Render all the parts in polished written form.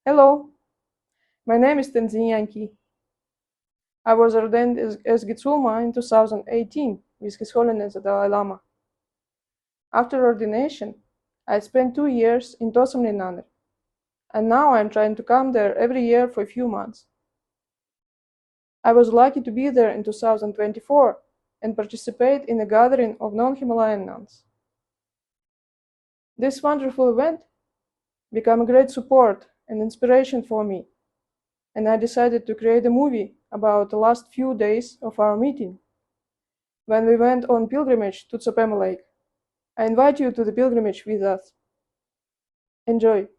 Hello, my name is Tenzin Yanki. I was ordained as Gitsulma in 2018 with His Holiness the Dalai Lama. After ordination, I spent 2 years in Tosamli Nunnery, and now I'm trying to come there every year for a few months. I was lucky to be there in 2024 and participate in a gathering of non-Himalayan nuns. This wonderful event became a great support and inspiration for me, and I decided to create a movie about the last few days of our meeting, when we went on pilgrimage to Tsopema Lake. I invite you to the pilgrimage with us. Enjoy!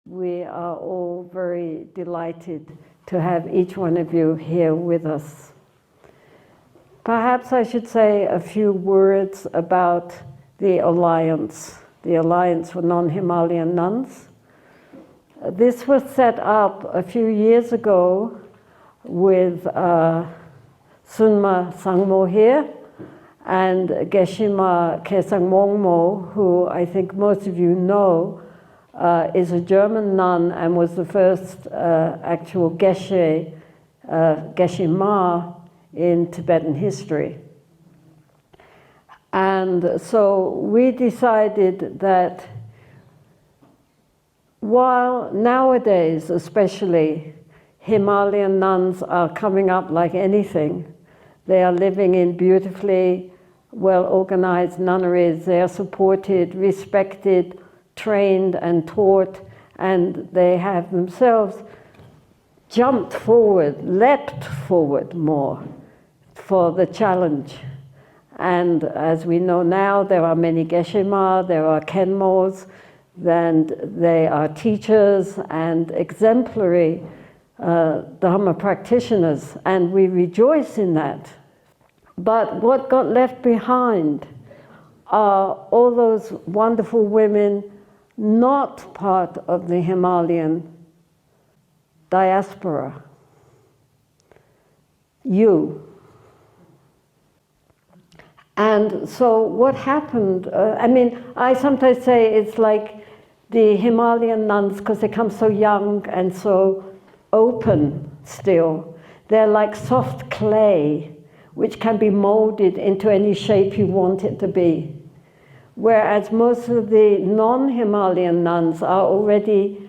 We are all very delighted to have each one of you here with us. Perhaps I should say a few words about the Alliance for Non-Himalayan Nuns. This was set up a few years ago with Sunma Sangmo here and Geshe-ma Kesang Mongmo, who I think most of you know is a German nun and was the first actual Geshe-ma in Tibetan history. And so we decided that while nowadays especially Himalayan nuns are coming up like anything, they are living in beautifully well-organized nunneries, they are supported, respected, trained and taught, and they have themselves jumped forward, leapt forward more for the challenge. And as we know now, there are many Geshe-ma, there are Kenmos, and they are teachers and exemplary Dharma practitioners, and we rejoice in that. But what got left behind are all those wonderful women not part of the Himalayan diaspora. You. And so what happened, I sometimes say it's like the Himalayan nuns, because they come so young and so open still. They're like soft clay, which can be molded into any shape you want it to be. Whereas most of the non-Himalayan nuns are already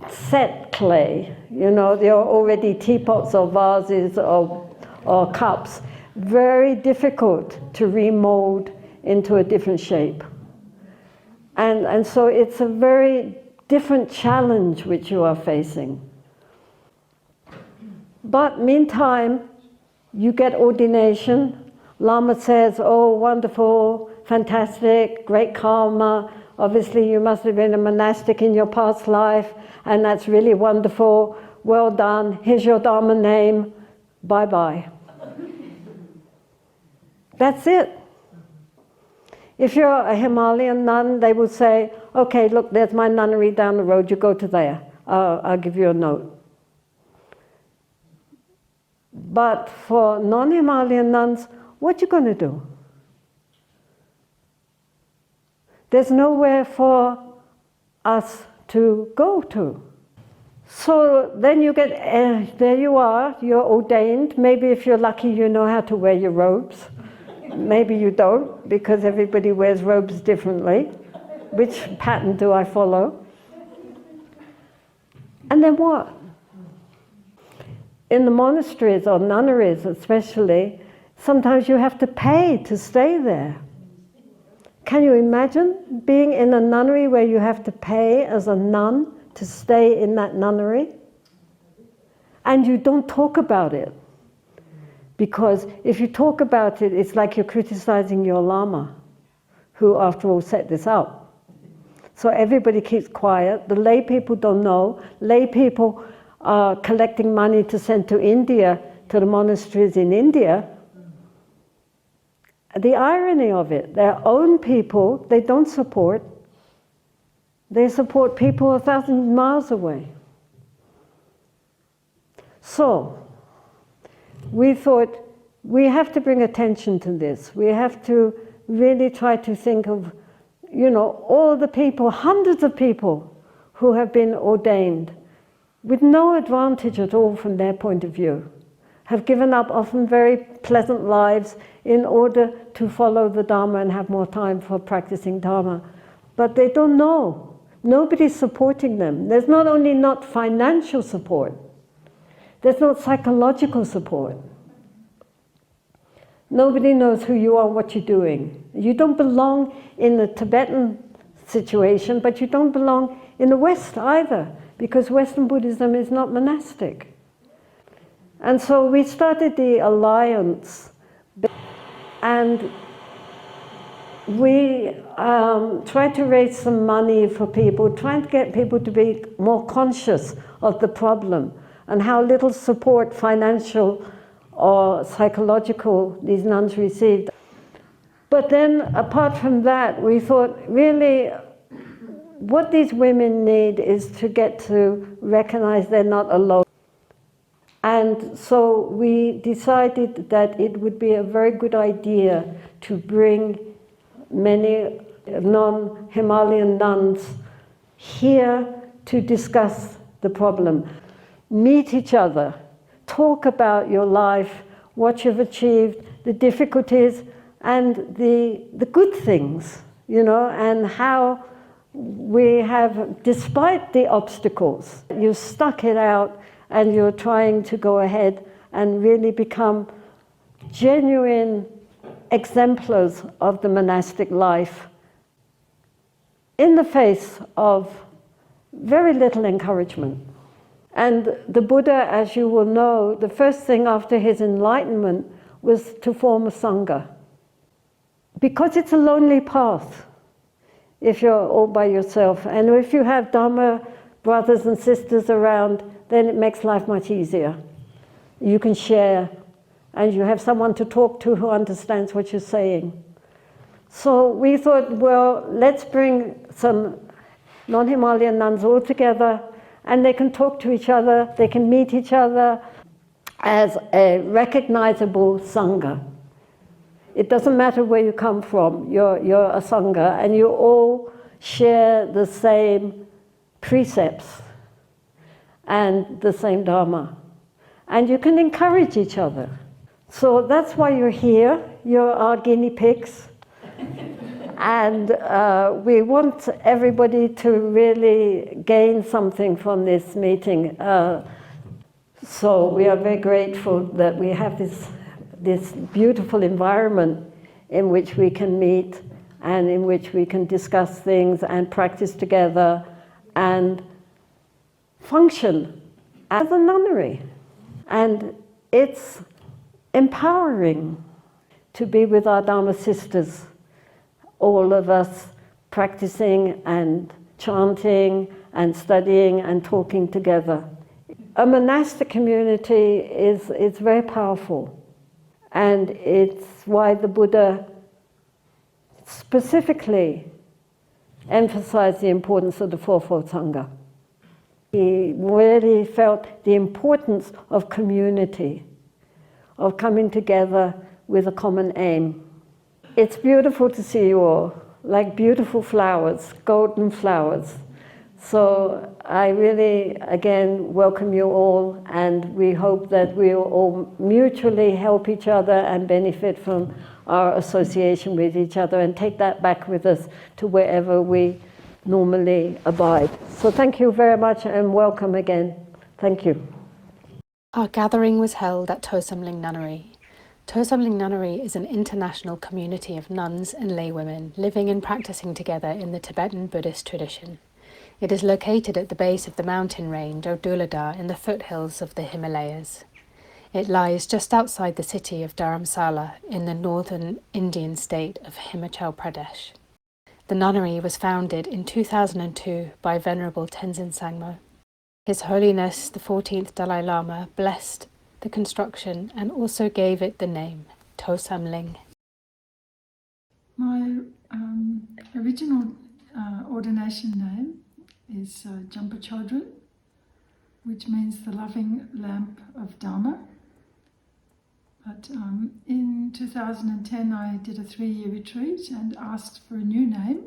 set clay. You know, they're already teapots or vases or cups. Very difficult to remold into a different shape. And so it's a very different challenge which you are facing. But meantime, you get ordination. Lama says, oh, wonderful, fantastic, great karma. Obviously, you must have been a monastic in your past life, and that's really wonderful. Well done. Here's your Dharma name. Bye-bye. That's it. If you're a Himalayan nun, they will say, okay, look, there's my nunnery down the road, you go to there. I'll give you a note. But for non-Himalayan nuns, what you going to do? There's nowhere for us to go to. So then you get, there you are, you're ordained. Maybe if you're lucky, you know how to wear your robes. Maybe you don't, because everybody wears robes differently. Which pattern do I follow? And then what? In the monasteries or nunneries especially, sometimes you have to pay to stay there. Can you imagine being in a nunnery where you have to pay as a nun to stay in that nunnery? And you don't talk about it. Because if you talk about it, it's like you're criticizing your Lama, who after all set this up. So everybody keeps quiet. The lay people don't know. Lay people are collecting money to send to India, to the monasteries in India. The irony of it, their own people, they don't support. They support people 1,000 miles away. So, we thought we have to bring attention to this. We have to really tried to think of, all the people, hundreds of people who have been ordained with no advantage at all from their point of view, have given up often very pleasant lives in order to follow the Dharma and have more time for practicing Dharma. But they don't know. Nobody's supporting them. There's not only not financial support, there's not psychological support. Nobody knows who you are, what you're doing. You don't belong in the Tibetan situation, but you don't belong in the West either, because Western Buddhism is not monastic. And so we started the Alliance, and we tried to raise some money for people, trying to get people to be more conscious of the problem and how little support, financial or psychological, these nuns received. But then, apart from that, we thought, really, what these women need is to get to recognize they're not alone. And so we decided that it would be a very good idea to bring many non-Himalayan nuns here to discuss the problem. Meet each other, talk about your life, what you've achieved, the difficulties, and the good things, and how we have, despite the obstacles, you stuck it out and you're trying to go ahead and really become genuine exemplars of the monastic life in the face of very little encouragement. And the Buddha, as you will know, the first thing after his enlightenment was to form a Sangha. Because it's a lonely path if you're all by yourself. And if you have Dharma brothers and sisters around, then it makes life much easier. You can share, and you have someone to talk to who understands what you're saying. So we thought, well, let's bring some non-Himalayan nuns all together, and they can talk to each other, they can meet each other as a recognizable Sangha. It doesn't matter where you come from, you're a Sangha, and you all share the same precepts and the same Dharma. And you can encourage each other. So that's why you're here. You're our guinea pigs. And we want everybody to really gain something from this meeting. So we are very grateful that we have this beautiful environment in which we can meet and in which we can discuss things and practice together and function as a nunnery. And it's empowering to be with our Dharma sisters, all of us practicing and chanting and studying and talking together. A monastic community is very powerful, and it's why the Buddha specifically emphasized the importance of the Fourfold Sangha. He really felt the importance of community, of coming together with a common aim. It's beautiful to see you all, like beautiful flowers, golden flowers. So I really, again, welcome you all, and we hope that we will all mutually help each other and benefit from our association with each other and take that back with us to wherever we normally abide. So thank you very much and welcome again. Thank you. Our gathering was held at Tosamling Nunnery. Tosamling Nunnery is an international community of nuns and laywomen living and practicing together in the Tibetan Buddhist tradition. It is located at the base of the mountain range of Dhuladhar in the foothills of the Himalayas. It lies just outside the city of Dharamsala in the northern Indian state of Himachal Pradesh. The nunnery was founded in 2002 by Venerable Tenzin Yanki. His Holiness the 14th Dalai Lama blessed the construction and also gave it the name Tosamling. My original ordination name is Jampa Chodron, which means the loving lamp of Dharma. But in 2010 I did a 3-year retreat and asked for a new name,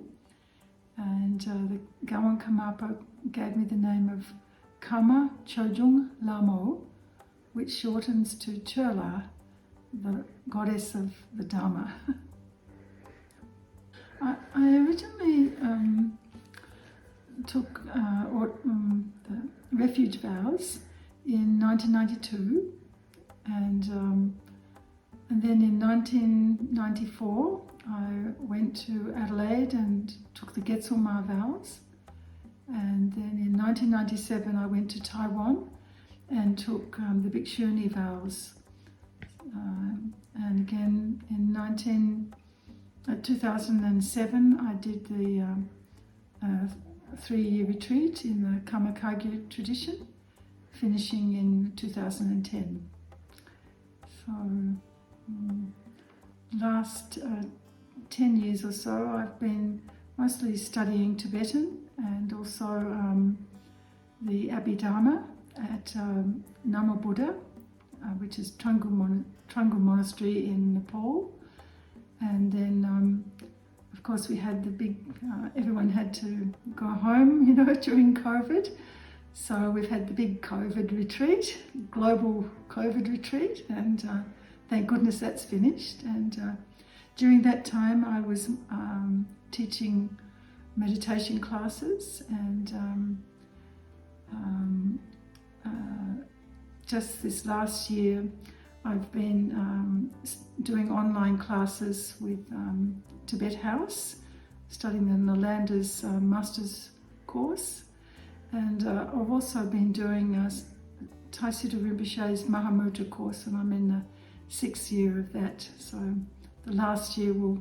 and the Gawan Karmapa gave me the name of Kama Chojung Lamo, which shortens to Chöla, the goddess of the Dharma. I originally took the refuge vows in 1992, and then in 1994 I went to Adelaide and took the Getsulma vows, and then in 1997 I went to Taiwan and took the Bhikshuni vows, and again in 2007 I did the 3-year retreat in the Kamakagyu tradition, finishing in 2010. So last 10 years or so I've been mostly studying Tibetan and also the Abhidharma at Nama Buddha, which is Trungul Monastery in Nepal. And then of course we had the big, everyone had to go home, during COVID. So we've had the big COVID retreat, global COVID retreat, and thank goodness that's finished. And during that time I was teaching meditation classes, and just this last year I've been doing online classes with Tibet House, studying the Nalanda's Master's course. And I've also been doing Taisita Rinpoche's Mahamudra course, and I'm in the 6th year of that. So the last year will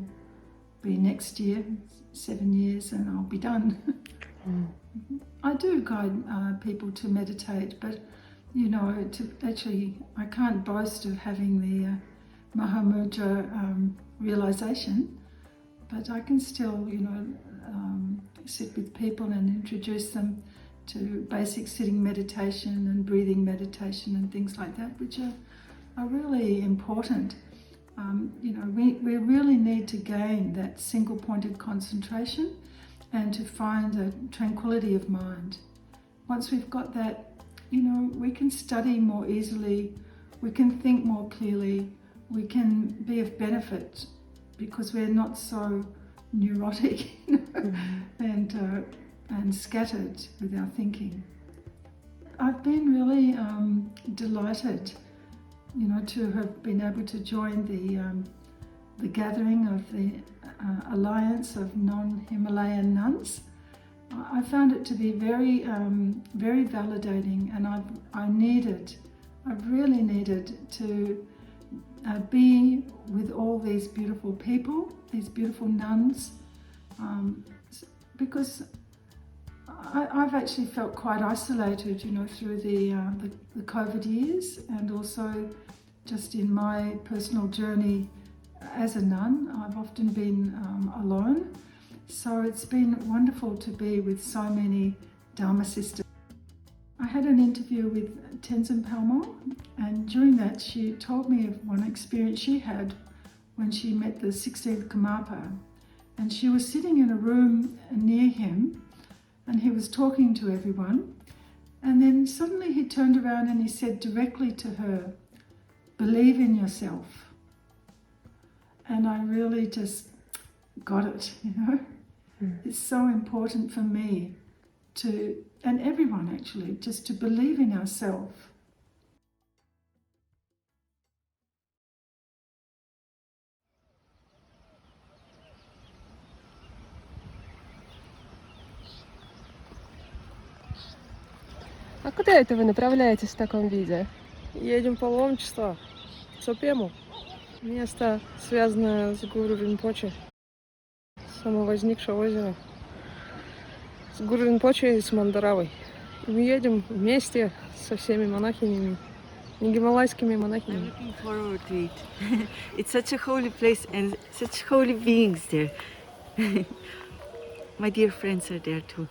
be next year, 7 years, and I'll be done. I do guide people to meditate, but I can't boast of having the Mahamudra realization, but I can still, sit with people and introduce them to basic sitting meditation and breathing meditation and things like that, which are really important. We really need to gain that single-pointed concentration and to find a tranquility of mind. Once we've got that, we can study more easily, we can think more clearly, we can be of benefit because we're not so neurotic, and scattered with our thinking. I've been really delighted, to have been able to join the gathering of the Alliance of Non-Himalayan Nuns. I found it to be very, very validating, and I've really needed to be with all these beautiful people, these beautiful nuns, because I've actually felt quite isolated, through the COVID years, and also just in my personal journey as a nun. I've often been alone, so it's been wonderful to be with so many Dharma sisters. I had an interview with Tenzin Palmo, and during that she told me of one experience she had when she met the 16th Karmapa, and she was sitting in a room near him and he was talking to everyone, and then suddenly he turned around and he said directly to her, "Believe in yourself." And I really just got it, It's so important for me to, and everyone actually, just to believe in ourselves. А куда это вы направляетесь в таком виде? Едем в паломничество в Цопему. Место, связанное с гуру Ринпоче, самовозникшее озеро. С гуру Ринпоче и с Мандаравой. И мы едем вместе со всеми монахинями, гималайскими монахинями. I'm looking forward to it. It's such a holy place and such holy beings there. My dear friends are there too.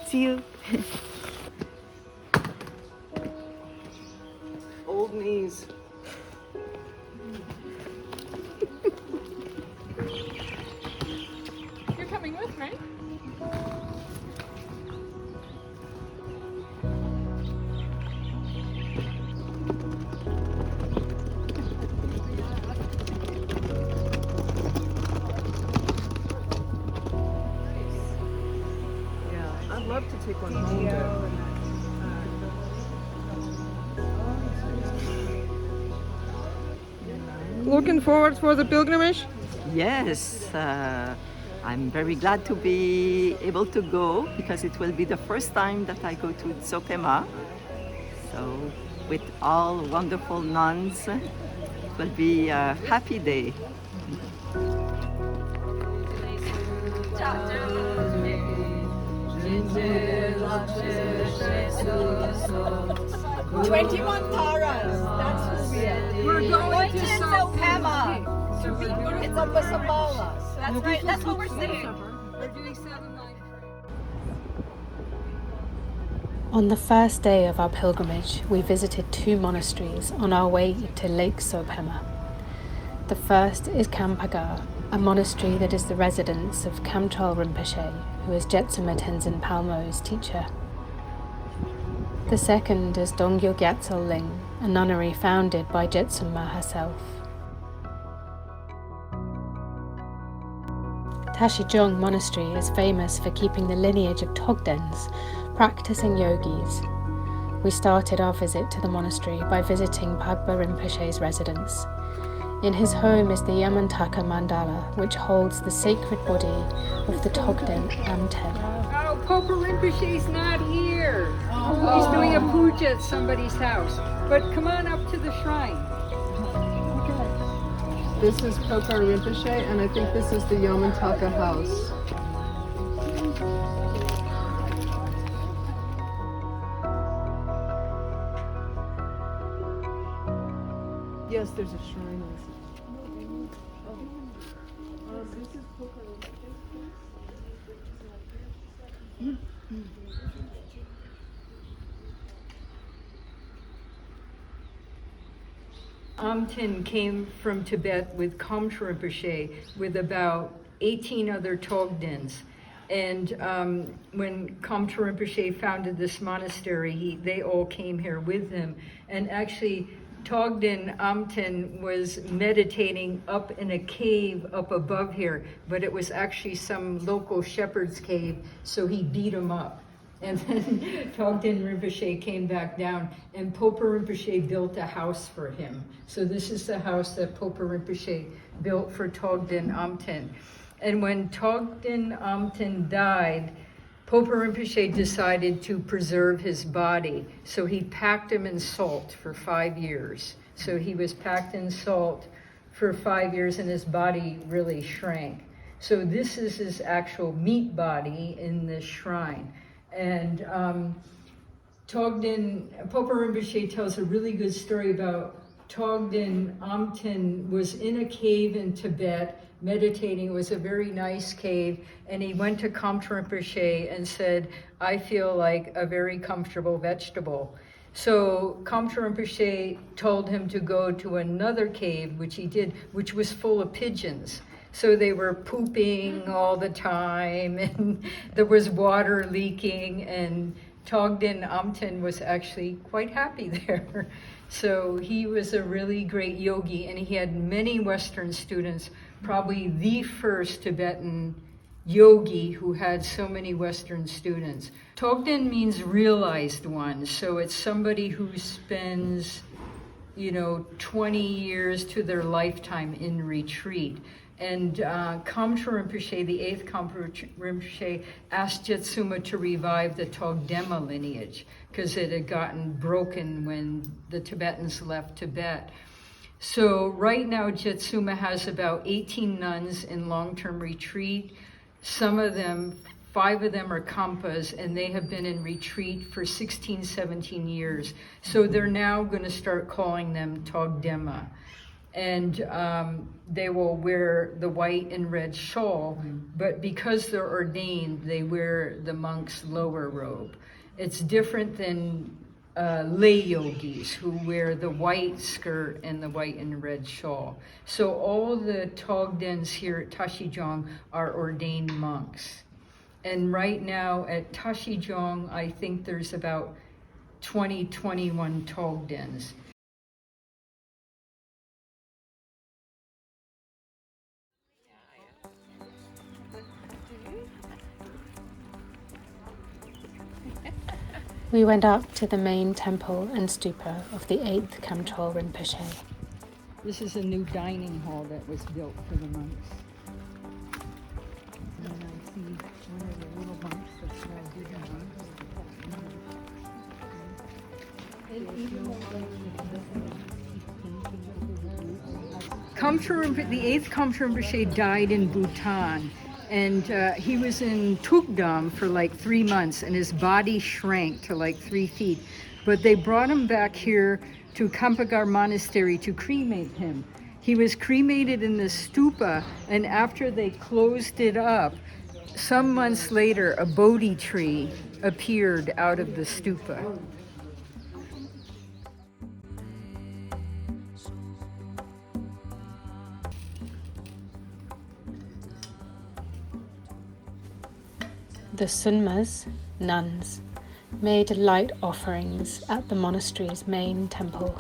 See you. Old knees. right? Yeah, I'd love to take one home. Looking forward for the pilgrimage? Yes, I'm very glad to be able to go because it will be the first time that I go to Tsokema. So, with all wonderful nuns, it will be a happy day. 21 Taras, that's who we are. We're going to Tsokema. It's up with Sambalas. That's right, that's what we're saying. We're doing 7 nights. On the first day of our pilgrimage, we visited 2 monasteries on our way to Lake Tsokema. The first is Kampagar, a monastery that is the residence of Kamtrul Rinpoche, who is Jetsuma Tenzin Palmo's teacher. The second is Dongyo Gyatso Ling, a nunnery founded by Jetsuma herself. Tashijong Monastery is famous for keeping the lineage of Togdens, practicing yogis. We started our visit to the monastery by visiting Pagpa Rinpoche's residence. In his home is the Yamantaka Mandala, which holds the sacred body of the Togden Amten. Oh, Popa Rinpoche's not here. He's doing a puja at somebody's house. But come on up to the shrine. This is Pokar Rinpoche, and I think this is the Yamantaka house. Yes, there's a shrine. This is Pokar Rinpoche. Amten came from Tibet with Kamtrul Rinpoche with about 18 other Togdens. And when Kamtrul Rinpoche founded this monastery, they all came here with him. And actually, Togden Amten was meditating up in a cave up above here, but it was actually some local shepherd's cave, so he beat him up. And then Togden Rinpoche came back down, and Popa Rinpoche built a house for him. So this is the house that Popa Rinpoche built for Togden Amten. And when Togden Amten died, Popa Rinpoche decided to preserve his body. So he packed him in salt for 5 years. So he was packed in salt for 5 years, and his body really shrank. So this is his actual meat body in this shrine. And Popa Rinpoche tells a really good story about Togden Amten was in a cave in Tibet meditating. It was a very nice cave, and he went to Kamtrul Rinpoche and said, "I feel like a very comfortable vegetable." So Kamtrul Rinpoche told him to go to another cave, which he did, which was full of pigeons. So they were pooping all the time, and there was water leaking, and Togden Amten was actually quite happy there. So he was a really great yogi, and he had many Western students, probably the first Tibetan yogi who had so many Western students. Togden means realized one, so it's somebody who spends, 20 years to their lifetime in retreat. And Kamtrul Rinpoche, the 8th Kamtrul Rinpoche, asked Jetsuma to revive the Togdema lineage because it had gotten broken when the Tibetans left Tibet. So right now Jetsuma has about 18 nuns in long-term retreat. Some of them, 5 of them are Kampas, and they have been in retreat for 16, 17 years. So they're now going to start calling them Togdema. And they will wear the white and red shawl, but because they're ordained, they wear the monk's lower robe. It's different than lay yogis who wear the white skirt and the white and red shawl. So all the Togdens here at Tashijong are ordained monks, And right now at Tashijong, I think there's about 21 Togdens. We went up to the main temple and stupa of the 8th Kamtrol Rinpoche. This is a new dining hall that was built for the monks. And then I see one of the little monks that's now bigger monks. The 8th Kamtrol Rinpoche died in Bhutan. And he was in Tukdam for like 3 months, and his body shrank to like 3 feet. But they brought him back here to Kampagar Monastery to cremate him. He was cremated in the stupa, and after they closed it up, some months later, a Bodhi tree appeared out of the stupa. The Sunmas, nuns, made light offerings at the monastery's main temple.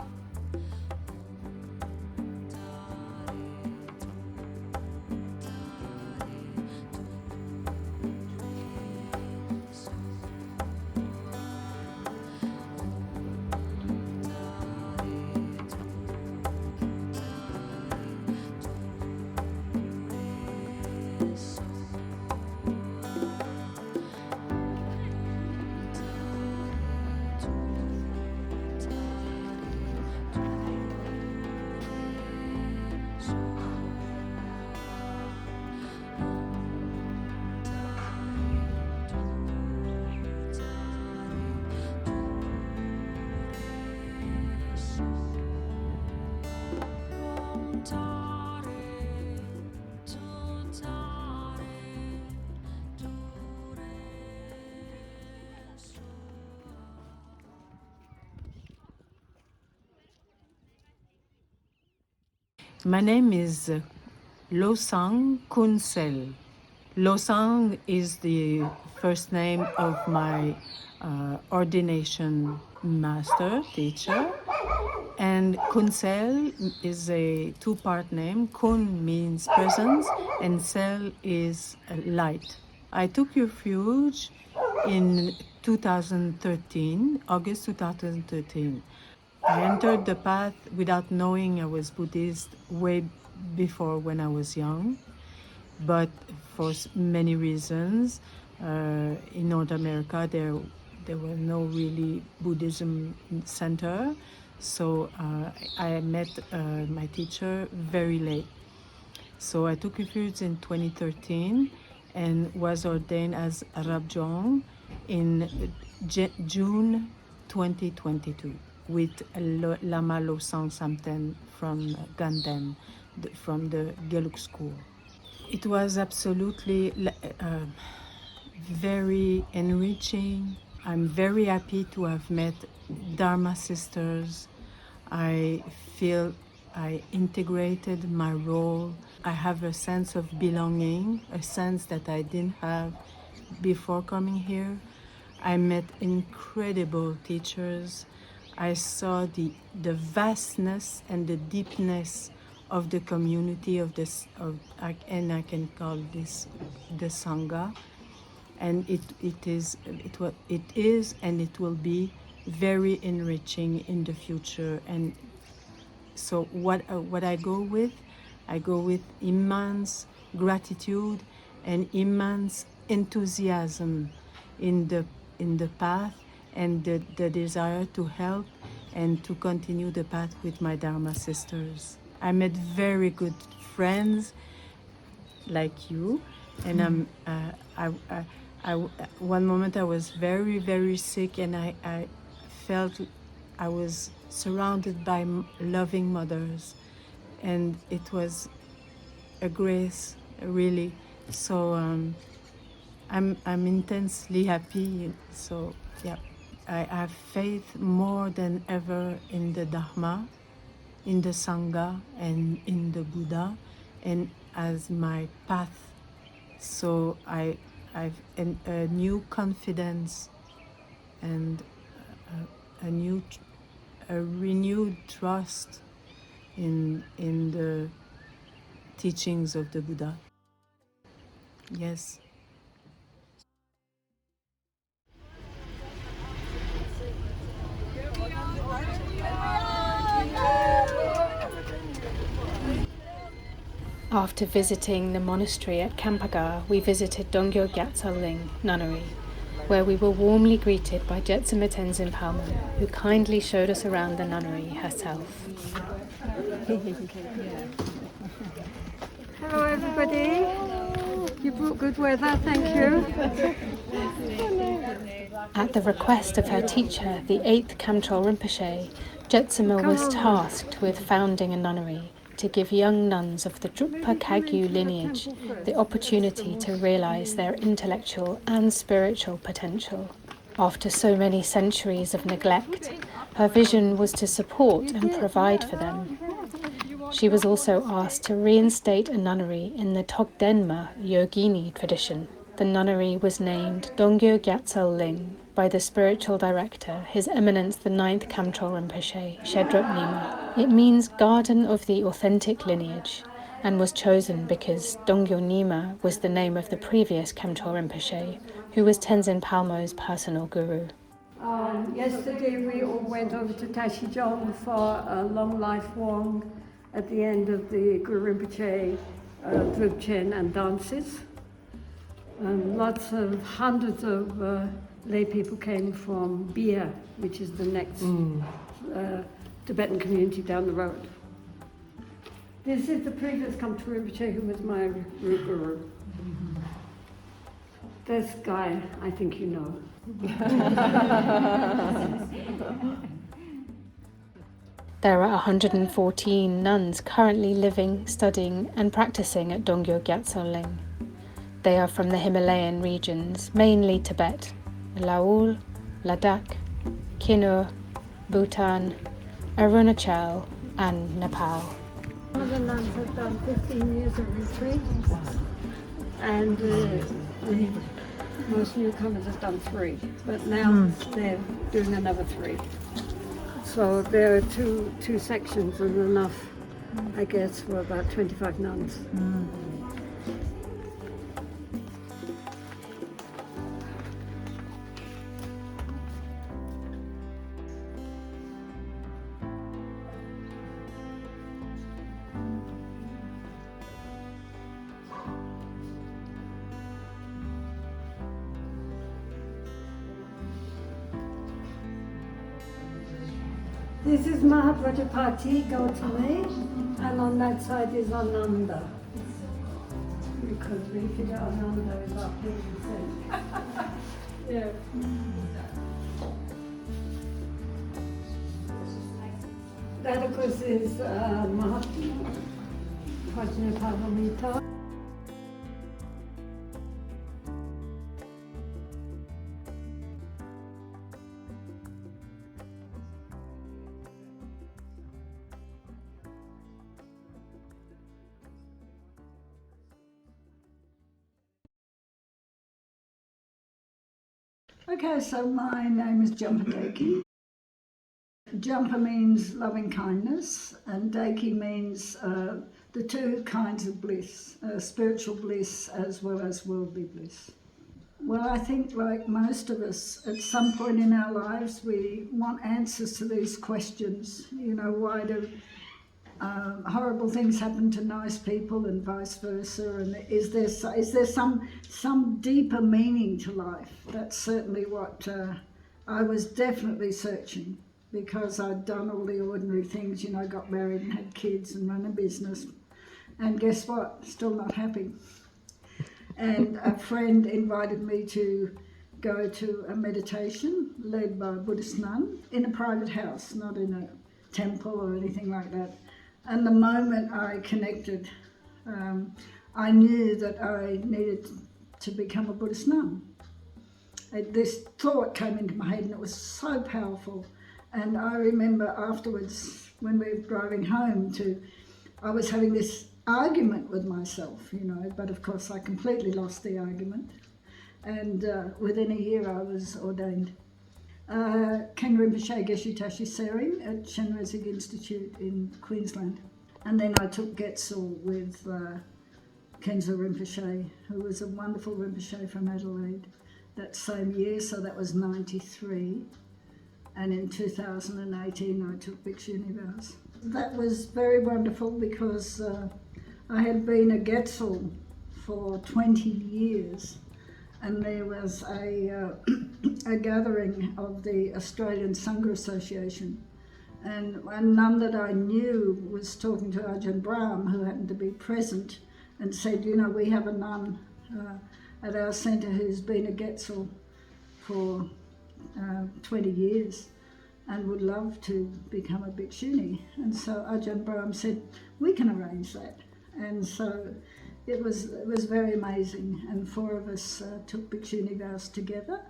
My name is Losang Kunsel. Losang is the first name of my ordination master, teacher. And Kunsel is a two-part name. Kun means presence and Sel is light. I took refuge in 2013, August 2013. I entered the path without knowing I was Buddhist way before when I was young, but for many reasons. In North America, there were no really Buddhism center, so I met my teacher very late. So I took refuge in 2013 and was ordained as Rabjong in June 2022 with Lama Losang Samten from Ganden, from the Geluk school. It was absolutely very enriching. I'm very happy to have met Dharma sisters. I feel I integrated my role. I have a sense of belonging, a sense that I didn't have before coming here. I met incredible teachers. I saw the vastness and the deepness of the community of this, and I can call this the Sangha. And it is and it will be very enriching in the future. And so what I go with immense gratitude and immense enthusiasm in the path, and the desire to help and to continue the path with my Dharma sisters. I met very good friends like you, and one moment I was very, very sick, and I felt I was surrounded by loving mothers, and it was a grace, really. So I'm intensely happy. So yeah, I have faith more than ever in the Dharma, in the Sangha, and in the Buddha, and as my path. So I a new confidence and a renewed trust in the teachings of the Buddha. Yes. After visiting the monastery at Kampagar, we visited Dongyo Gyatso Ling Nunnery, where we were warmly greeted by Jetsama Tenzin Palmo, who kindly showed us around the nunnery herself. Hello everybody. You brought good weather, thank you. At the request of her teacher, the 8th Kamtrul Rinpoche, Jetsama was tasked with founding a nunnery to give young nuns of the Drukpa Kagyu lineage the opportunity to realize their intellectual and spiritual potential. After so many centuries of neglect, her vision was to support and provide for them. She was also asked to reinstate a nunnery in the Togdenma Yogini tradition. The nunnery was named Dongyo Gyatso Ling by the spiritual director, His Eminence the 9th Kamtrul Rinpoche, Shedrup Nima. It means Garden of the Authentic Lineage, and was chosen because Dongyo Nima was the name of the previous Kamtrul Rinpoche, who was Tenzin Palmo's personal guru. Yesterday we all went over to Tashijong for a long life wong at the end of the Guru Rinpoche Drupchen and dances. Hundreds of lay people came from Bia, which is the next Tibetan community down the road. This is the previous Kamtrul Rinpoche who was my guru. This guy, I think you know. There are 114 nuns currently living, studying and practicing at Dongyo Gyatso Ling. They are from the Himalayan regions, mainly Tibet, Laos, Ladakh, Kinur, Bhutan, Arunachal and Nepal. Some of the nuns have done 15 years of retreat, and most newcomers have done 3, but now they're doing another 3. So there are two sections and enough, I guess, for about 25 nuns. This is Mahaprajapati Gautami, and on that side is Ananda. Because we figure Ananda is up here. Yeah. That of course is Mahatma Prajnaparamita. Okay, so my name is Jumpa Deki. Jumpa means loving kindness, and Deki means the 2 kinds of bliss, spiritual bliss as well as worldly bliss. Well, I think like most of us, at some point in our lives, we want answers to these questions. You know, why do horrible things happen to nice people and vice versa, and is there some deeper meaning to life? That's certainly what I was definitely searching, because I'd done all the ordinary things, you know, got married and had kids and run a business, and guess what, still not happy. And a friend invited me to go to a meditation led by a Buddhist nun in a private house, not in a temple or anything like that. And the moment I connected, I knew that I needed to become a Buddhist nun. This thought came into my head and it was so powerful. And I remember afterwards, when we were driving home, I was having this argument with myself, you know, but of course I completely lost the argument. And within a year I was ordained. Ken Rinpoche Geshe Tashi Sering at Chenrezig Institute in Queensland. And then I took Getzel with Khenzo Rinpoche, who was a wonderful Rinpoche from Adelaide that same year, so that was 93. And in 2018 I took Bhikshuni vows. That was very wonderful because I had been a Getzel for 20 years, and there was a gathering of the Australian Sangha Association, and a nun that I knew was talking to Ajahn Brahm, who happened to be present, and said, you know, we have a nun at our centre who's been a Getzel for 20 years and would love to become a Bhikshuni. And so Ajahn Brahm said, we can arrange that. And so it was very amazing, and 4 of us took Bhikshuni vows together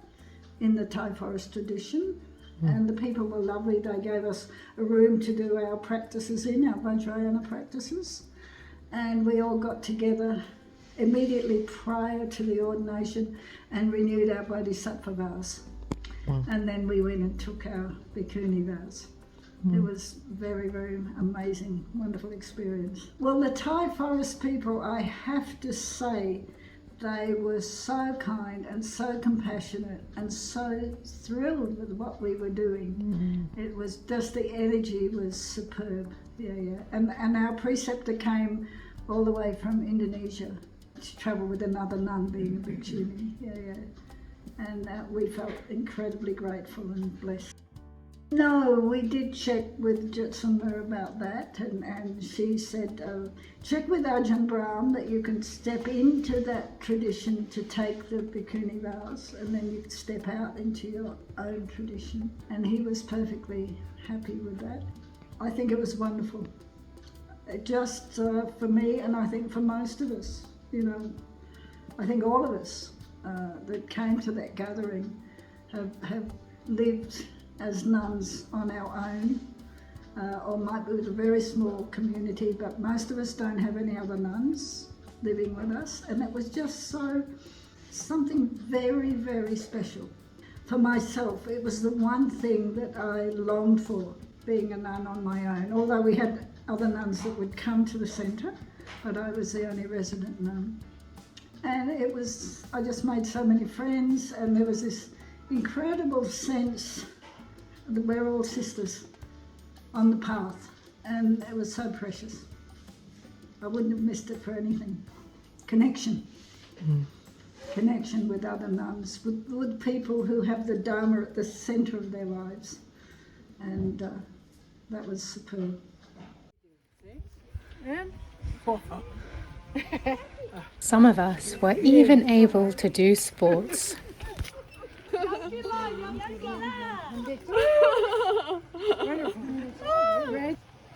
in the Thai forest tradition, and the people were lovely. They gave us a room to do our practices in, our Vajrayana practices, and we all got together immediately prior to the ordination and renewed our Bodhisattva vows. And then we went and took our Bhikkhuni vows. It was very, very amazing, wonderful experience. Well, the Thai forest people, I have to say, they were so kind and so compassionate and so thrilled with what we were doing. It was just, the energy was superb. Yeah. And our preceptor came all the way from Indonesia to travel with another nun, being a Bhikshuni. Yeah. And we felt incredibly grateful and blessed. No, we did check with Jitsumma about that, and she said, check with Ajahn Brahm that you can step into that tradition to take the Bhikkhuni vows, and then you can step out into your own tradition. And he was perfectly happy with that. I think it was wonderful. Just for me, and I think for most of us, you know, I think all of us that came to that gathering have lived as nuns on our own, or might be with a very small community, but most of us don't have any other nuns living with us, and it was just something very, very special. For myself, it was the one thing that I longed for, being a nun on my own, although we had other nuns that would come to the centre, but I was the only resident nun. And it was, I just made so many friends, and there was this incredible sense that we're all sisters on the path, and it was so precious. I wouldn't have missed it for anything. Connection. Connection with other nuns, with people who have the Dharma at the centre of their lives, and that was superb. Some of us were even able to do sports.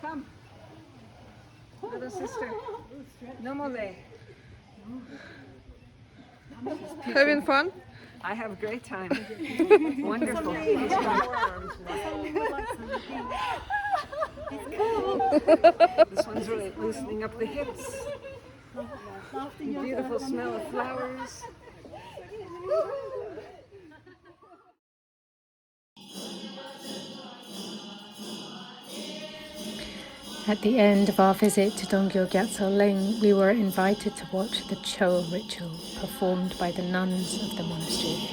Come. Little sister. No more lay. Having fun? I have a great time. Wonderful. This one's really loosening up the hips. Beautiful smell of flowers. At the end of our visit to Dongyo Gyatso Ling, we were invited to watch the Cho ritual performed by the nuns of the monastery.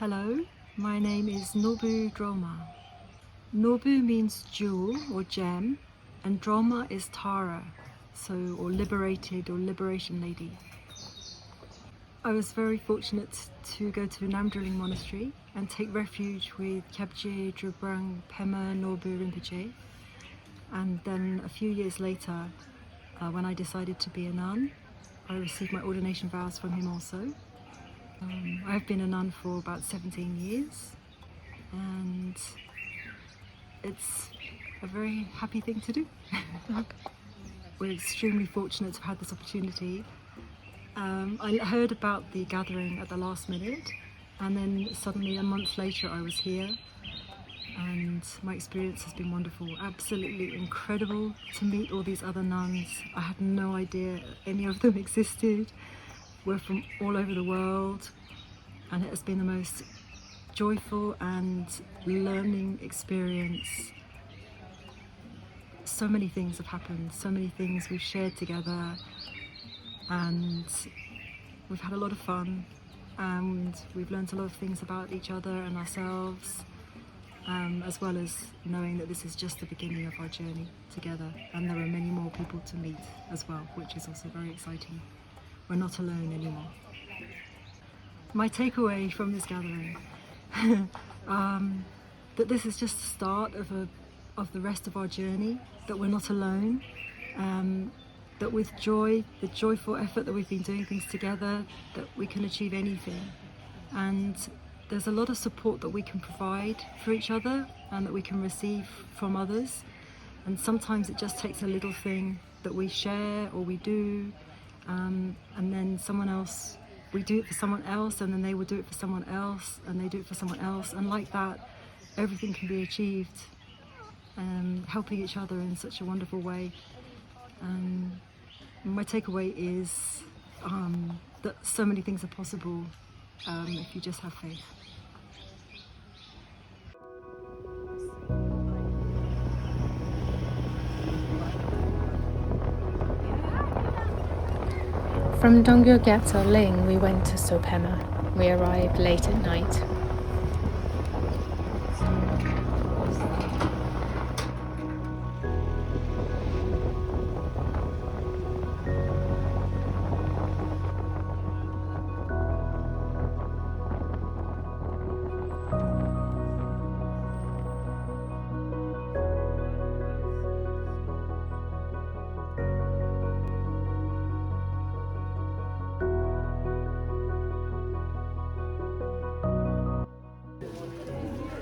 Hello, my name is Nobu Droma. Nobu means jewel or gem, and Droma is Tara, or liberated or liberation lady. I was very fortunate to go to Namdrilling Monastery and take refuge with Kyabje Drubrang Pema Nobu Rinpoche. And then a few years later, when I decided to be a nun, I received my ordination vows from him also. I've been a nun for about 17 years, and it's a very happy thing to do. We're extremely fortunate to have had this opportunity. I heard about the gathering at the last minute, and then suddenly a month later I was here, and my experience has been wonderful. Absolutely incredible to meet all these other nuns. I had no idea any of them existed. We're from all over the world, and it has been the most joyful and learning experience. So many things have happened, so many things we've shared together, and we've had a lot of fun, and we've learned a lot of things about each other and ourselves, as well as knowing that this is just the beginning of our journey together, and there are many more people to meet as well, which is also very exciting. We're not alone anymore. My takeaway from this gathering, that this is just the start of the rest of our journey, that we're not alone, that with joy, the joyful effort that we've been doing things together, that we can achieve anything. And there's a lot of support that we can provide for each other and that we can receive from others. And sometimes it just takes a little thing that we share or we do, and then someone else, we do it for someone else, and then they will do it for someone else, and they do it for someone else, and like that, everything can be achieved, helping each other in such a wonderful way. My takeaway is that so many things are possible if you just have faith. From Dongyo Gyatso Ling, we went to Sopema. We arrived late at night.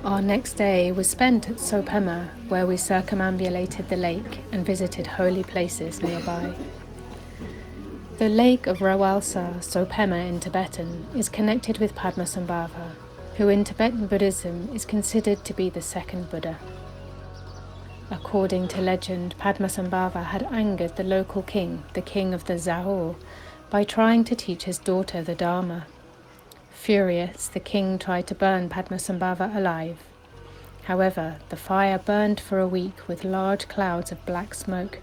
Our next day was spent at Sopema, where we circumambulated the lake and visited holy places nearby. The lake of Rewalsar, Sopema in Tibetan, is connected with Padmasambhava, who in Tibetan Buddhism is considered to be the second Buddha. According to legend, Padmasambhava had angered the local king, the king of the Zahor, by trying to teach his daughter the Dharma. Furious, the king tried to burn Padmasambhava alive. However, the fire burned for a week with large clouds of black smoke.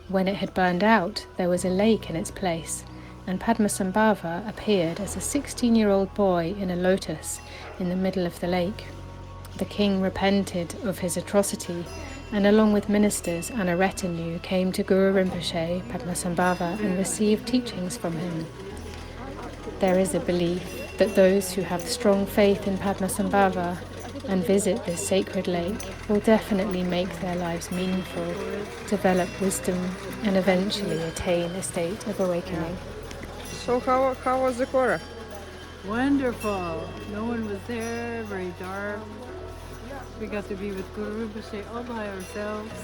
When it had burned out, there was a lake in its place, and Padmasambhava appeared as a 16-year-old boy in a lotus in the middle of the lake. The king repented of his atrocity, and along with ministers and a retinue came to Guru Rinpoche, Padmasambhava, and received teachings from him. There is a belief that those who have strong faith in Padmasambhava and visit this sacred lake will definitely make their lives meaningful, develop wisdom, and eventually attain a state of awakening. So how was the Kora? Wonderful. No one was there, very dark. We got to be with Guru Rinpoche all by ourselves.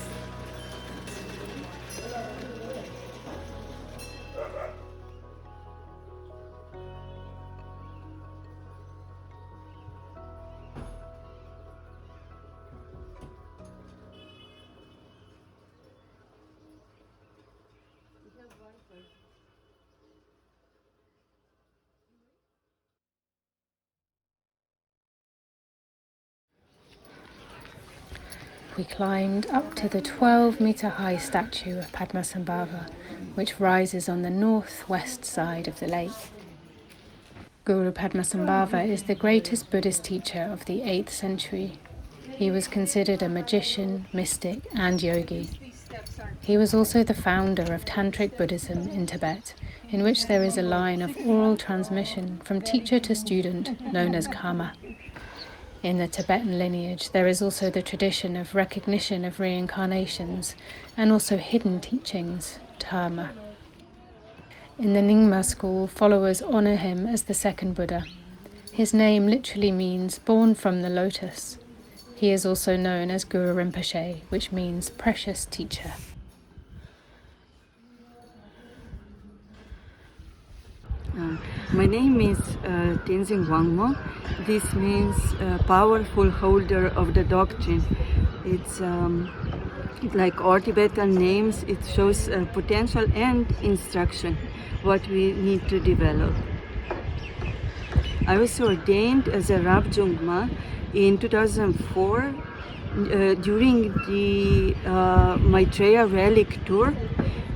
We climbed up to the 12-meter-high statue of Padmasambhava, which rises on the northwest side of the lake. Guru Padmasambhava is the greatest Buddhist teacher of the 8th century. He was considered a magician, mystic, and yogi. He was also the founder of Tantric Buddhism in Tibet, in which there is a line of oral transmission from teacher to student known as karma. In the Tibetan lineage, there is also the tradition of recognition of reincarnations and also hidden teachings, dharma. In the Nyingma school, followers honor him as the second Buddha. His name literally means born from the lotus. He is also known as Guru Rinpoche, which means precious teacher. My name is Tenzin Yanki. This means powerful holder of the doctrine. It's like all Tibetan names, it shows potential and instruction, what we need to develop. I was ordained as a Rab Jungma in 2004 during the Maitreya relic tour,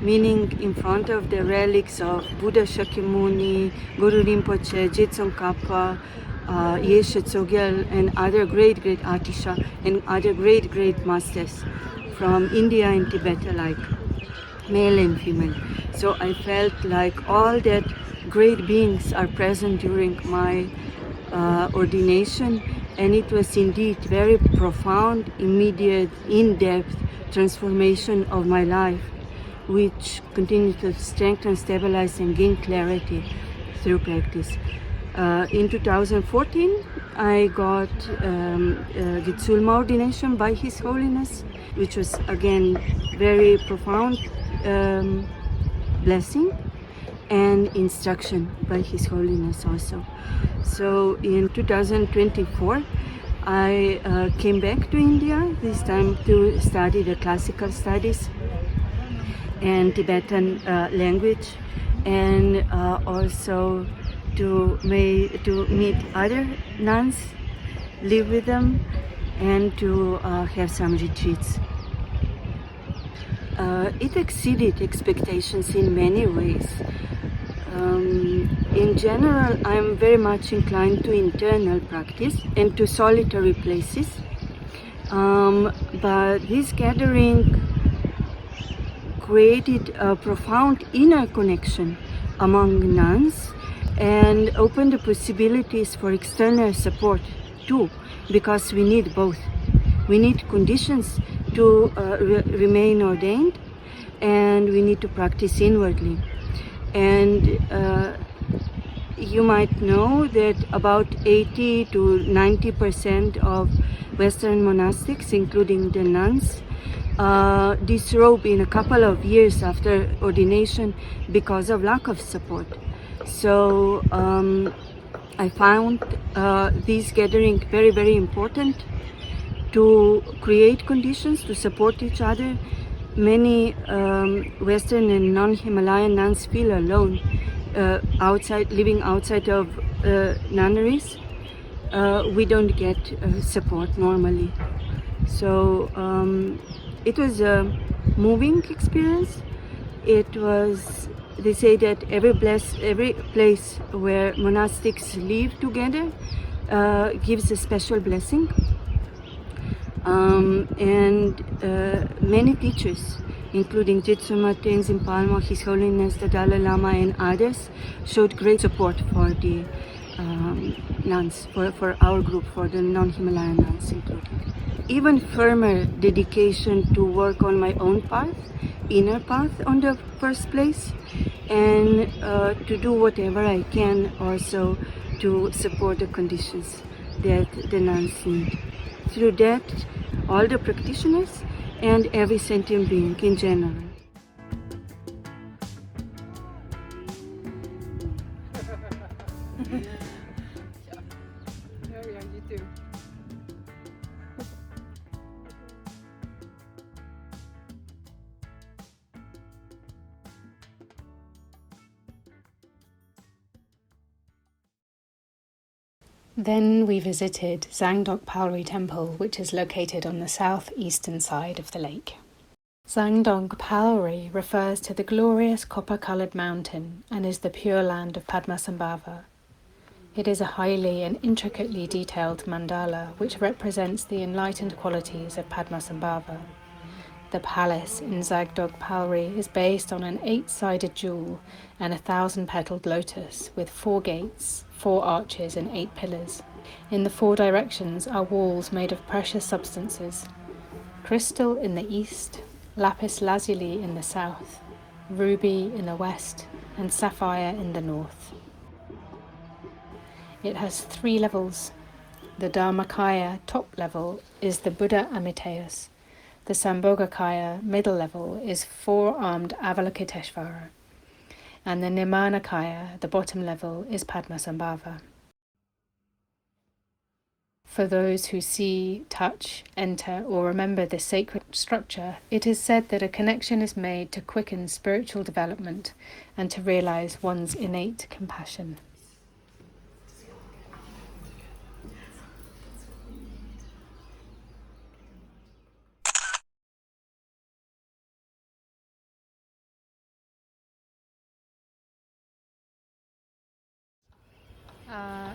meaning in front of the relics of Buddha Shakyamuni, Guru Rinpoche, Jetsong Kappa, Yeshe Tsogyal, and other great Atisha, and other great masters from India and Tibet alike, male and female. So I felt like all that great beings are present during my ordination, and it was indeed very profound, immediate, in-depth transformation of my life, which continued to strengthen, stabilize, and gain clarity through practice. In 2014, I got Gitsulma ordination by His Holiness, which was again very profound blessing and instruction by His Holiness also. So in 2024, I came back to India, this time to study the classical studies and Tibetan language, and also to meet other nuns, live with them, and to have some retreats. It exceeded expectations in many ways. In general, I'm very much inclined to internal practice and to solitary places, but this gathering created a profound inner connection among nuns and opened the possibilities for external support too, because we need both. We need conditions to remain ordained, and we need to practice inwardly. And you might know that about 80 to 90% of Western monastics, including the nuns, disrobe in a couple of years after ordination because of lack of support. So I found this gathering very important to create conditions to support each other. Many Western and non-Himalayan nuns feel alone, living outside of nunneries. We don't get support normally. So it was a moving experience. It was, they say that every place where monastics live together gives a special blessing. And many teachers, including Jitsuma, Tenzin Palmo, His Holiness the Dalai Lama, and others, showed great support for the nuns, for our group, for the non-Himalayan nuns included. Even firmer dedication to work on my own path, inner path on the first place, and to do whatever I can also to support the conditions that the nuns need. Through that, all the practitioners and every sentient being in general. You too. Then we visited Zangdok Palri Temple, which is located on the southeastern side of the lake. Zangdok Palri refers to the glorious copper-coloured mountain and is the pure land of Padmasambhava. It is a highly and intricately detailed mandala which represents the enlightened qualities of Padmasambhava. The palace in Zagdog Palri is based on an 8-sided jewel and a 1,000-petaled lotus with 4 gates, 4 arches and 8 pillars. In the 4 directions are walls made of precious substances: crystal in the east, lapis lazuli in the south, ruby in the west, and sapphire in the north. It has 3 levels. The Dharmakaya top level is the Buddha Amitayus. The Sambhogakaya middle level is 4-armed Avalokiteshvara. And the Nirmanakaya, the bottom level, is Padmasambhava. For those who see, touch, enter, or remember this sacred structure, it is said that a connection is made to quicken spiritual development and to realize one's innate compassion.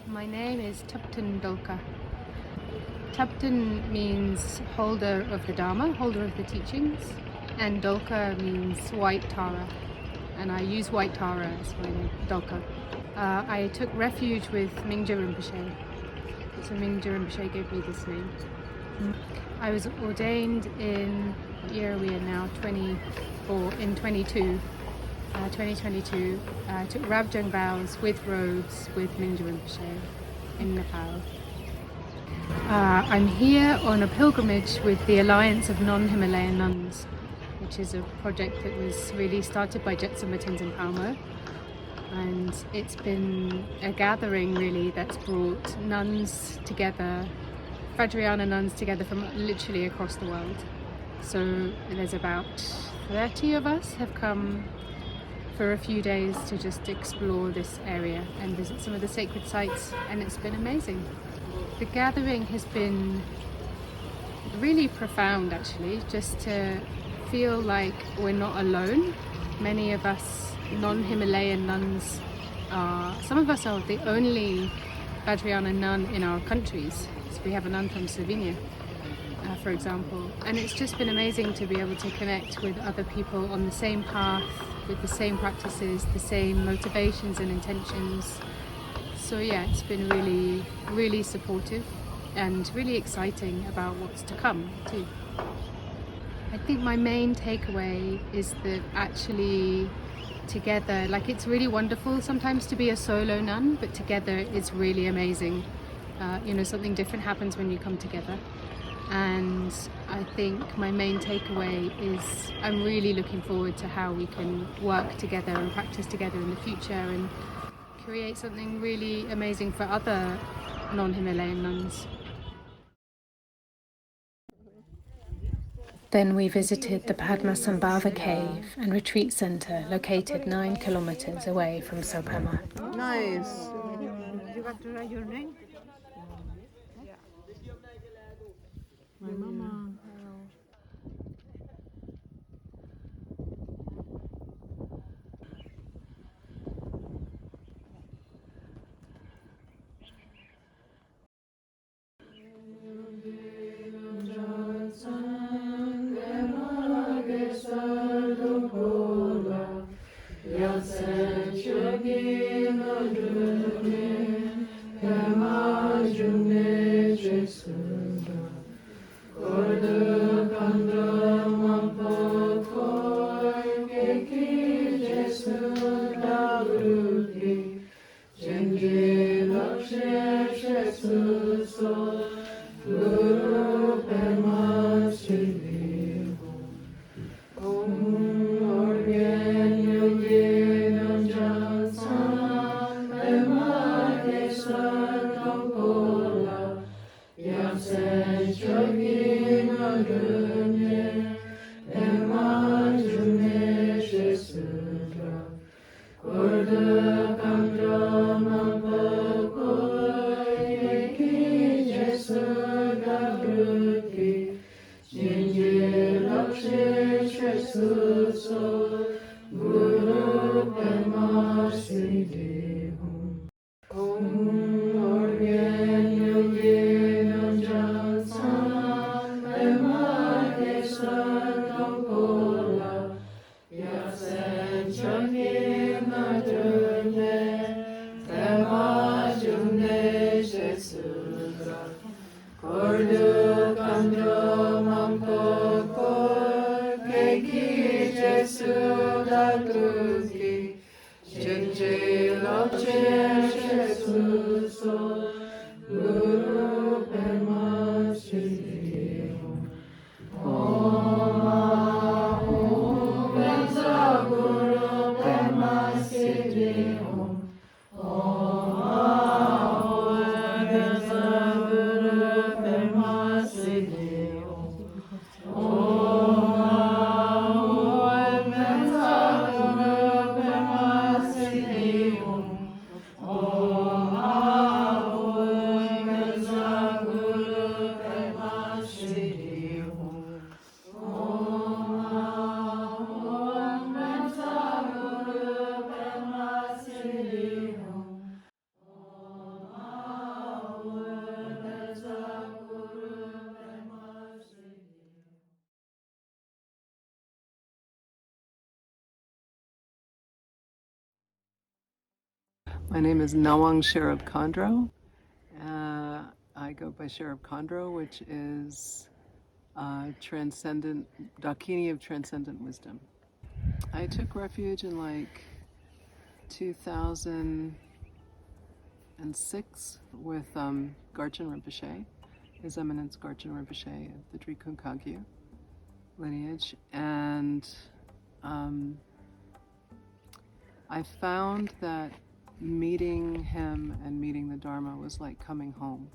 My name is Tupten Dolka. Tupten means holder of the Dharma, holder of the teachings, and Dolka means white Tara, and I use white Tara as my name, Dolka. I took refuge with Mingja Rinpoche, so Mingja Rinpoche gave me this name. I was ordained in, year we are now, 2022. I took Rabjang vows with robes with Mingja Rinpoche in Nepal. I'm here on a pilgrimage with the Alliance of Non-Himalayan Nuns, which is a project that was really started by Jetsama Tenzin Palmo, and it's been a gathering really that's brought nuns together, Vajrayana nuns together from literally across the world. So there's about 30 of us have come for a few days to just explore this area and visit some of the sacred sites, and it's been amazing. The gathering has been really profound actually, just to feel like we're not alone. Many of us non-Himalayan nuns some of us are the only Vajrayana nun in our countries. So we have a nun from Slovenia, for example, and it's just been amazing to be able to connect with other people on the same path, with the same practices, the same motivations and intentions. So yeah, it's been really, really supportive and really exciting about what's to come too. I think my main takeaway is that actually together, like, it's really wonderful sometimes to be a solo nun, but together it's really amazing. Something different happens when you come together. And I think my main takeaway is I'm really looking forward to how we can work together and practice together in the future and create something really amazing for other non-Himalayan nuns. Then we visited the Padmasambhava cave and retreat center located 9 kilometers away from Sopema. Nice. You got to write your name? My mama. Sudra, Kordu Kandro Mampoko, Keki Jesuda Kluki, Chenche Lopche Shesuso, Guru Pema Shri Om Ahum Benza Guru Pema Shri Om Ahum Benza Guru Pema Shri Om Ahum Benza Guru Pema Shri Om Ahum Benza Guru Pema Shri My name is Nawang Sherab Khandro. I go by Sherab Khandro, which is transcendent, Dakini of transcendent wisdom. I took refuge in like 2006 with Garchen Rinpoche, His Eminence Garchen Rinpoche of the Drikung Kagyu lineage, and I found that meeting him and meeting the Dharma was like coming home.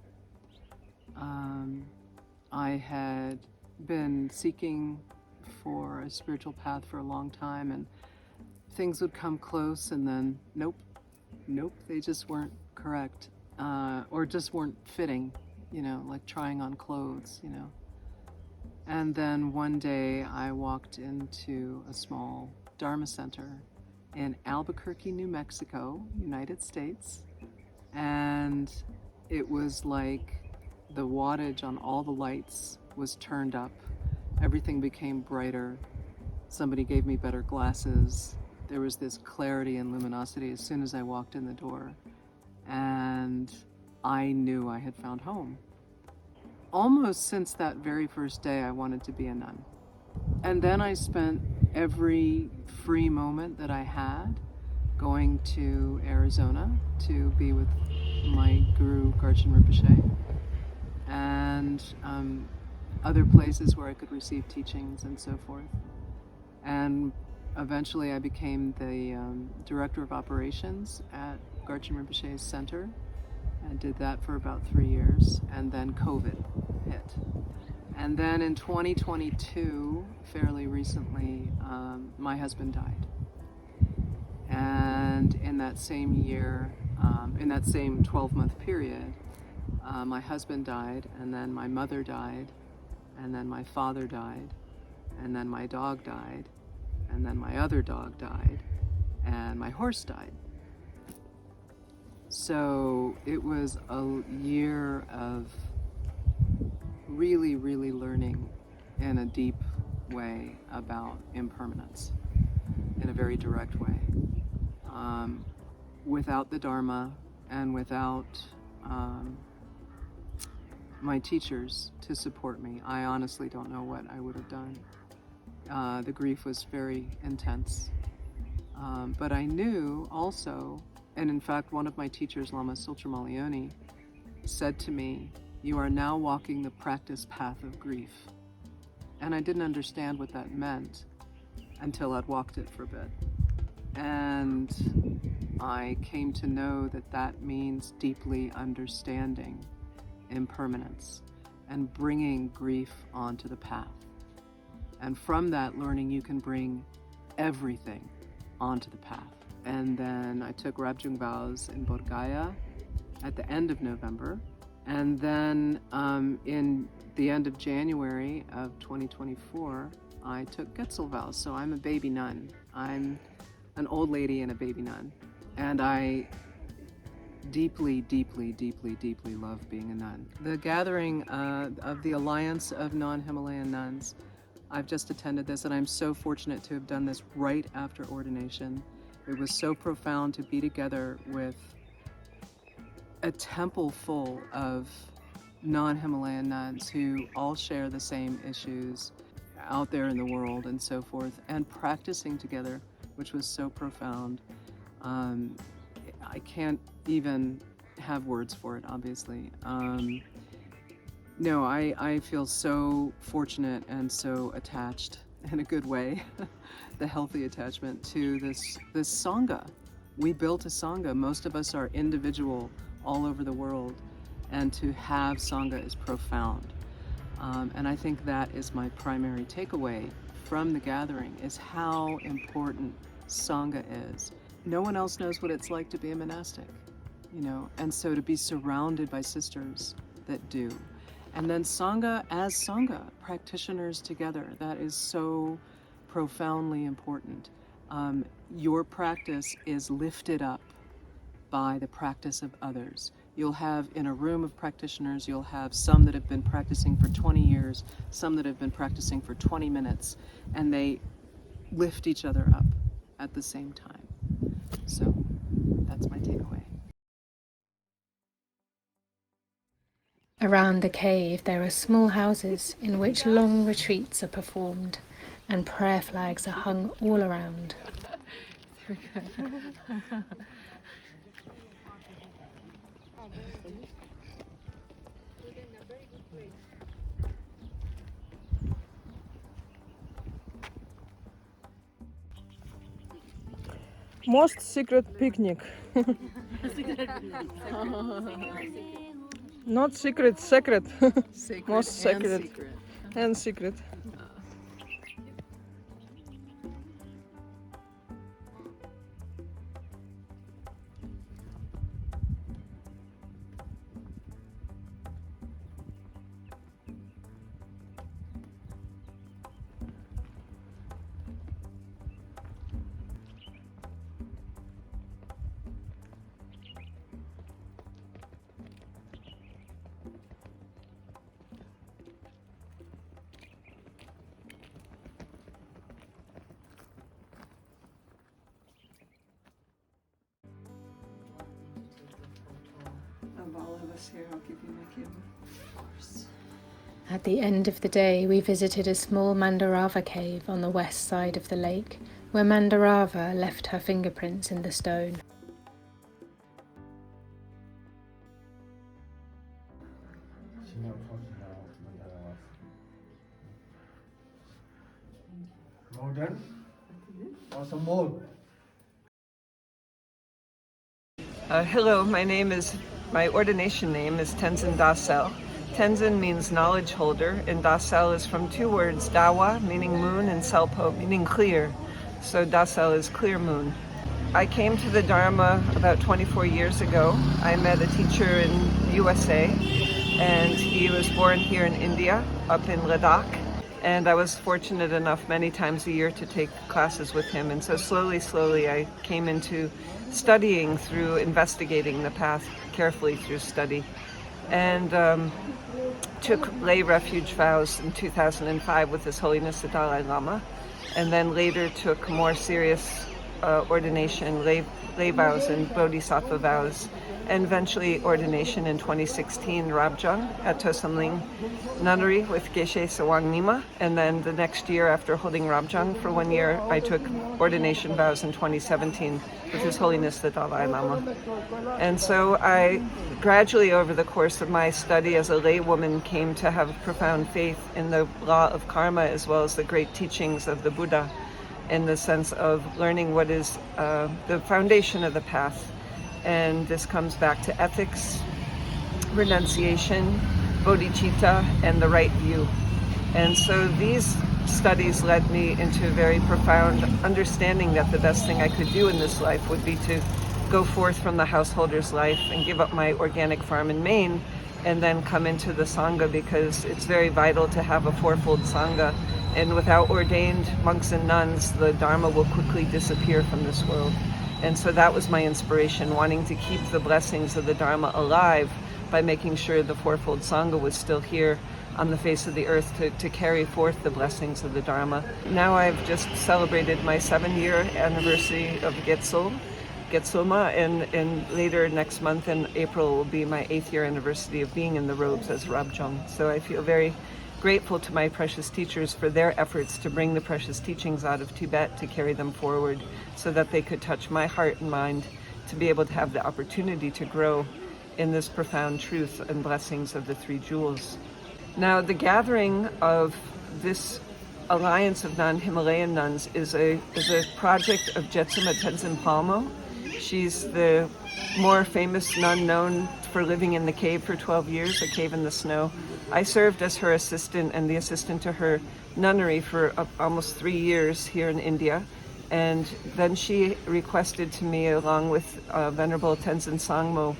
I had been seeking for a spiritual path for a long time, and things would come close and then nope, they just weren't correct, or just weren't fitting, like trying on clothes, And then one day I walked into a small Dharma center in Albuquerque, New Mexico, United States, and it was like the wattage on all the lights was turned up. Everything became brighter. Somebody gave me better glasses. There was this clarity and luminosity as soon as I walked in the door, and I knew I had found home. Almost since that very first day, I wanted to be a nun. And then I spent every free moment that I had going to Arizona to be with my guru, Garchen Rinpoche, and other places where I could receive teachings and so forth. And eventually I became the director of operations at Garchen Rinpoche's center, and did that for about 3 years, and then COVID hit. And then in 2022, fairly recently, my husband died. And in that same year, in that same 12-month period, my husband died, and then my mother died, and then my father died, and then my dog died, and then my other dog died, and my horse died. So it was a year of really, really learning in a deep way about impermanence, in a very direct way. Without the Dharma and without my teachers to support me, I honestly don't know what I would have done. The grief was very intense. But I knew also, and in fact one of my teachers, Lama Sultramalioni, said to me, "You are now walking the practice path of grief." And I didn't understand what that meant until I'd walked it for a bit. And I came to know that that means deeply understanding impermanence and bringing grief onto the path. And from that learning, you can bring everything onto the path. And then I took Rabjung vows in Bodh Gaya at the end of November. And then in the end of January of 2024, I took Getzel vows. So I'm a baby nun. I'm an old lady and a baby nun. And I deeply, deeply, deeply, deeply love being a nun. The gathering of the Alliance of Non-Himalayan Nuns, I've just attended this, and I'm so fortunate to have done this right after ordination. It was so profound to be together with a temple full of non-Himalayan nuns who all share the same issues out there in the world and so forth, and practicing together, which was so profound. I can't even have words for it, obviously. No, I feel so fortunate and so attached in a good way, the healthy attachment to this Sangha. We built a Sangha. Most of us are individual all over the world, and to have Sangha is profound. And I think that is my primary takeaway from the gathering, is how important Sangha is. No one else knows what it's like to be a monastic, you know, and so to be surrounded by sisters that do. And then Sangha as Sangha, practitioners together, that is so profoundly important. Your practice is lifted up by the practice of others. You'll have, in a room of practitioners, you'll have some that have been practicing for 20 years, some that have been practicing for 20 minutes, and they lift each other up at the same time. So that's my takeaway. Around the cave there are small houses in which long retreats are performed, and prayer flags are hung all around. Most secret picnic. Not secret, secret. Sacred Most secret. and secret. And secret. Of all of us here, I'll give you my camera. Of course. At the end of the day, we visited a small Mandarava cave on the west side of the lake, where Mandarava left her fingerprints in the stone. Modern or some more? Hello, my ordination name is Tenzin Dasel. Tenzin means knowledge holder, and Dasel is from two words, Dawa, meaning moon, and Selpo, meaning clear. So Dasel is clear moon. I came to the Dharma about 24 years ago. I met a teacher in USA, and he was born here in India, up in Ladakh. And I was fortunate enough many times a year to take classes with him. And so slowly I came into studying through investigating the path carefully through study. And took lay refuge vows in 2005 with His Holiness the Dalai Lama. And then later took more serious ordination, lay vows and bodhisattva vows. And eventually ordination in 2016, Rabjang at Tosamling Nunnery with Geshe Sawang Nima. And then the next year after holding Rabjang for 1 year, I took ordination vows in 2017 with His Holiness the Dalai Lama. And so I gradually over the course of my study as a laywoman came to have profound faith in the law of karma as well as the great teachings of the Buddha in the sense of learning what is the foundation of the path. And this comes back to ethics, renunciation, bodhicitta, and the right view. And so these studies led me into a very profound understanding that the best thing I could do in this life would be to go forth from the householder's life and give up my organic farm in Maine and then come into the Sangha, because it's very vital to have a fourfold Sangha. And without ordained monks and nuns, the Dharma will quickly disappear from this world. And so that was my inspiration, wanting to keep the blessings of the Dharma alive by making sure the fourfold Sangha was still here on the face of the earth to carry forth the blessings of the Dharma. Now I've just celebrated my 7-year anniversary of Getsul, Getsulma, and later next month in April will be my 8th year anniversary of being in the robes as Rabjong. So I feel very grateful to my precious teachers for their efforts to bring the precious teachings out of Tibet, to carry them forward so that they could touch my heart and mind, to be able to have the opportunity to grow in this profound truth and blessings of the three jewels. Now, the gathering of this Alliance of Non-Himalayan Nuns is a project of Jetsuma Tenzin Palmo. She's the more famous nun known for living in the cave for 12 years, a cave in the snow. I served as her assistant and the assistant to her nunnery for almost 3 years here in India. And then she requested to me, along with Venerable Tenzin Sangmo,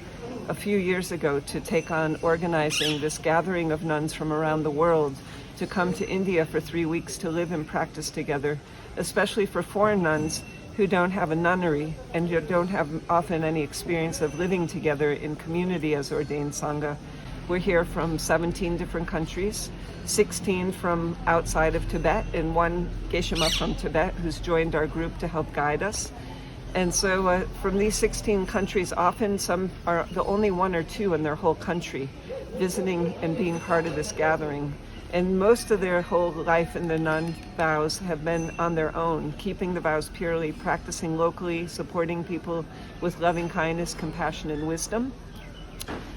a few years ago, to take on organizing this gathering of nuns from around the world to come to India for 3 weeks to live and practice together, especially for foreign nuns who don't have a nunnery and who don't have often any experience of living together in community as ordained Sangha. We're here from 17 different countries, 16 from outside of Tibet, and one Geshe-ma from Tibet who's joined our group to help guide us. And so from these 16 countries, often some are the only 1 or 2 in their whole country visiting and being part of this gathering. And most of their whole life in the nun vows have been on their own, keeping the vows purely, practicing locally, supporting people with loving kindness, compassion, and wisdom.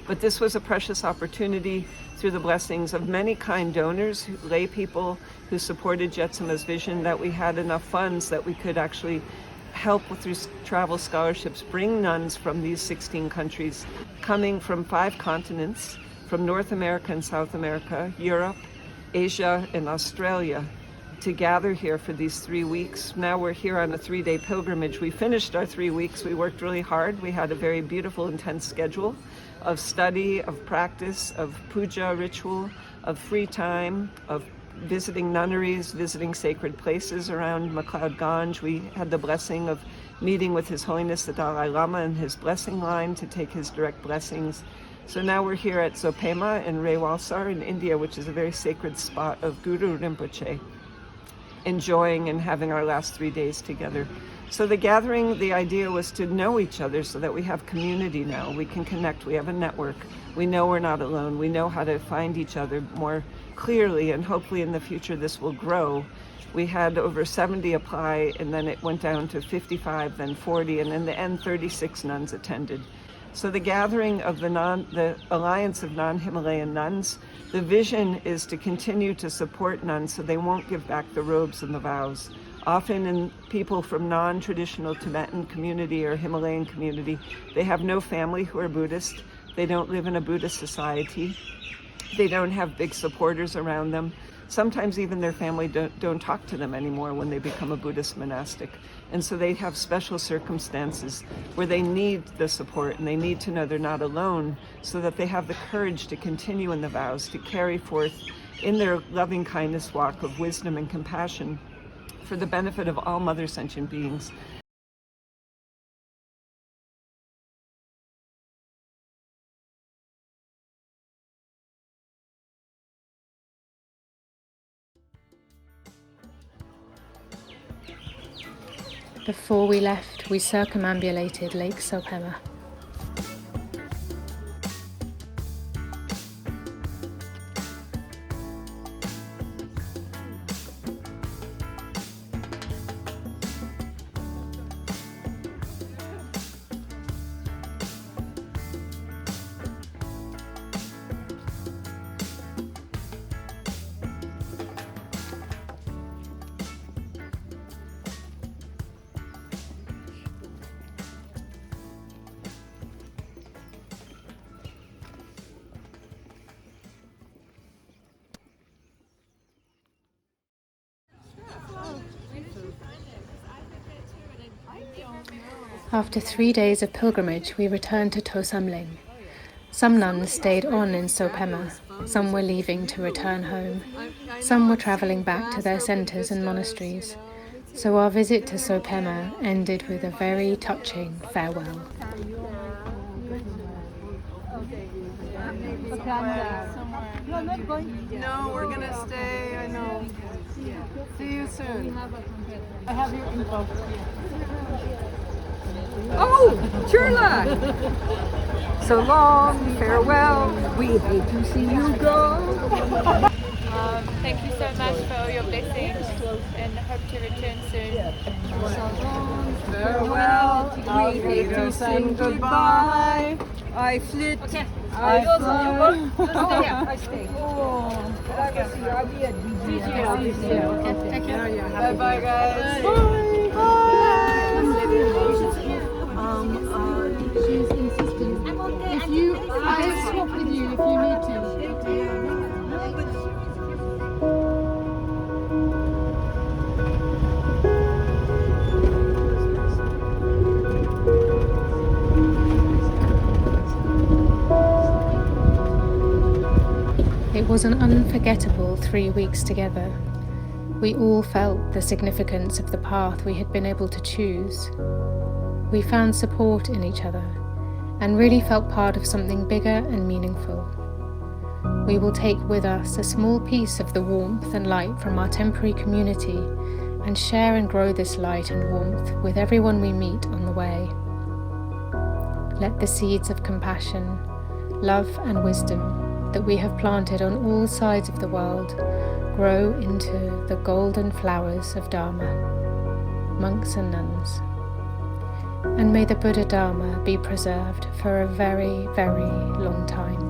But this was a precious opportunity through the blessings of many kind donors, lay people who supported Jetsuma's vision, that we had enough funds that we could actually help through travel scholarships, bring nuns from these 16 countries, coming from 5 continents, from North America and South America, Europe, Asia, and Australia, to gather here for these 3 weeks. Now we're here on a 3-day pilgrimage. We finished our 3 weeks. We worked really hard. We had a very beautiful, intense schedule of study, of practice, of puja ritual, of free time, of visiting nunneries, visiting sacred places around MacLeod Ganj. We had the blessing of meeting with His Holiness the Dalai Lama in his blessing line to take his direct blessings. So now we're here at Zopema in Rewalsar in India, which is a very sacred spot of Guru Rinpoche, enjoying and having our last 3 days together. So the gathering, the idea was to know each other so that we have community now. We can connect, we have a network. We know we're not alone. We know how to find each other more clearly, and hopefully in the future this will grow. We had over 70 apply, and then it went down to 55, then 40, and in the end 36 nuns attended. So the gathering of the Alliance of Non-Himalayan Nuns, the vision is to continue to support nuns so they won't give back the robes and the vows. Often in people from non-traditional Tibetan community or Himalayan community, they have no family who are Buddhist. They don't live in a Buddhist society. They don't have big supporters around them. Sometimes even their family don't talk to them anymore when they become a Buddhist monastic. And so they have special circumstances where they need the support and they need to know they're not alone, so that they have the courage to continue in the vows, to carry forth in their loving kindness walk of wisdom and compassion for the benefit of all mother sentient beings. Before we left, we circumambulated Lake Zopema. After 3 days of pilgrimage, we returned to Tosamling. Some nuns stayed on in Zopema, some were leaving to return home, some were travelling back to their centres and monasteries. So our visit to Zopema ended with a very touching farewell. No, we're gonna stay, I know. See you soon. I have your info. Oh, Churla! So long, farewell, we hate to see you go. Thank you so much for all your blessings and hope to return soon. So long, farewell, we hate to sing goodbye. I flit, Okay. I fly. I stay. Oh, Take care. Bye-bye, guys. She's insisting. If you, I'll swap with you if you need to. It was an unforgettable 3 weeks together. We all felt the significance of the path we had been able to choose. We found support in each other and really felt part of something bigger and meaningful. We will take with us a small piece of the warmth and light from our temporary community and share and grow this light and warmth with everyone we meet on the way. Let the seeds of compassion, love and wisdom that we have planted on all sides of the world grow into the golden flowers of Dharma, monks and nuns. And may the Buddha Dharma be preserved for a very, very long time.